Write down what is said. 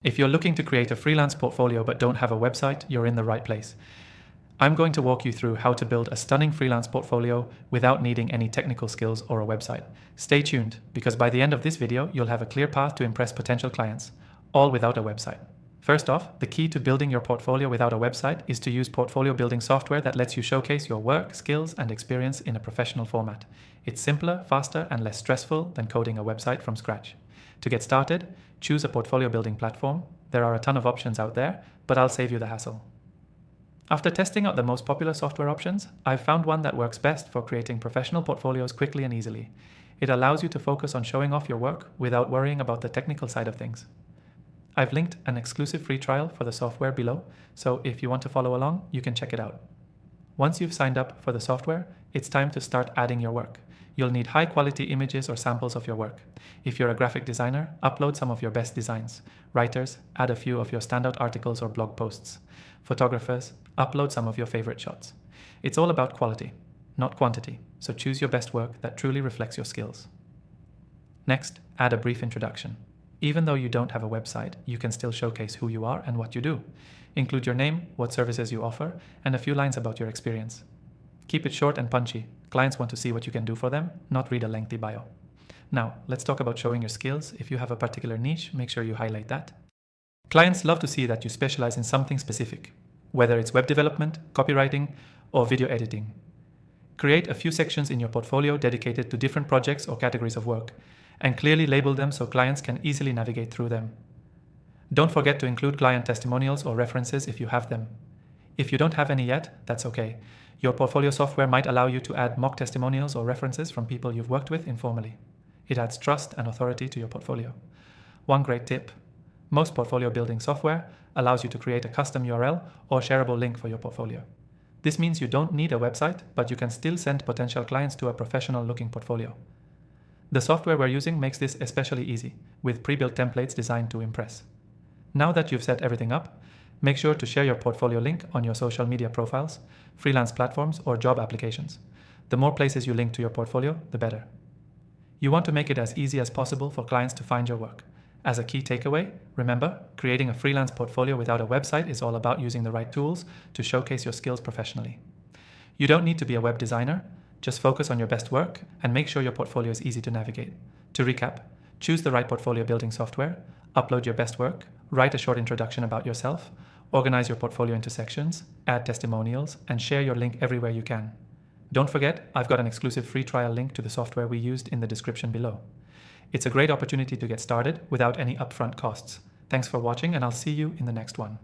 If you're looking to create a freelance portfolio but don't have a website, you're in the right place. I'm going to walk you through how to build a stunning freelance portfolio without needing any technical skills or a website. Stay tuned, because by the end of this video, you'll have a clear path to impress potential clients, all without a website. First off, the key to building your portfolio without a website is to use portfolio building software that lets you showcase your work, skills, and experience in a professional format. It's simpler, faster, and less stressful than coding a website from scratch. To get started, choose a portfolio building platform. There are a ton of options out there, but I'll save you the hassle. After testing out the most popular software options, I've found one that works best for creating professional portfolios quickly and easily. It allows you to focus on showing off your work without worrying about the technical side of things. I've linked an exclusive free trial for the software below, so if you want to follow along, you can check it out. Once you've signed up for the software, it's time to start adding your work. You'll need high-quality images or samples of your work. If you're a graphic designer, upload some of your best designs. Writers, add a few of your standout articles or blog posts. Photographers, upload some of your favorite shots. It's all about quality, not quantity, so choose your best work that truly reflects your skills. Next, add a brief introduction. Even though you don't have a website, you can still showcase who you are and what you do. Include your name, what services you offer, and a few lines about your experience. Keep it short and punchy. Clients want to see what you can do for them, not read a lengthy bio. Now, let's talk about showing your skills. If you have a particular niche, make sure you highlight that. Clients love to see that you specialize in something specific, whether it's web development, copywriting, or video editing. Create a few sections in your portfolio dedicated to different projects or categories of work, and clearly label them so clients can easily navigate through them. Don't forget to include client testimonials or references if you have them. If you don't have any yet, that's okay. Your portfolio software might allow you to add mock testimonials or references from people you've worked with informally. It adds trust and authority to your portfolio. One great tip: most portfolio building software allows you to create a custom URL or shareable link for your portfolio. This means you don't need a website, but you can still send potential clients to a professional-looking portfolio. The software we're using makes this especially easy, with pre-built templates designed to impress. Now that you've set everything up, make sure to share your portfolio link on your social media profiles, freelance platforms, or job applications. The more places you link to your portfolio, the better. You want to make it as easy as possible for clients to find your work. As a key takeaway, remember, creating a freelance portfolio without a website is all about using the right tools to showcase your skills professionally. You don't need to be a web designer. Just focus on your best work and make sure your portfolio is easy to navigate. To recap, choose the right portfolio building software, upload your best work, write a short introduction about yourself, organize your portfolio into sections, add testimonials, and share your link everywhere you can. Don't forget, I've got an exclusive free trial link to the software we used in the description below. It's a great opportunity to get started without any upfront costs. Thanks for watching, and I'll see you in the next one.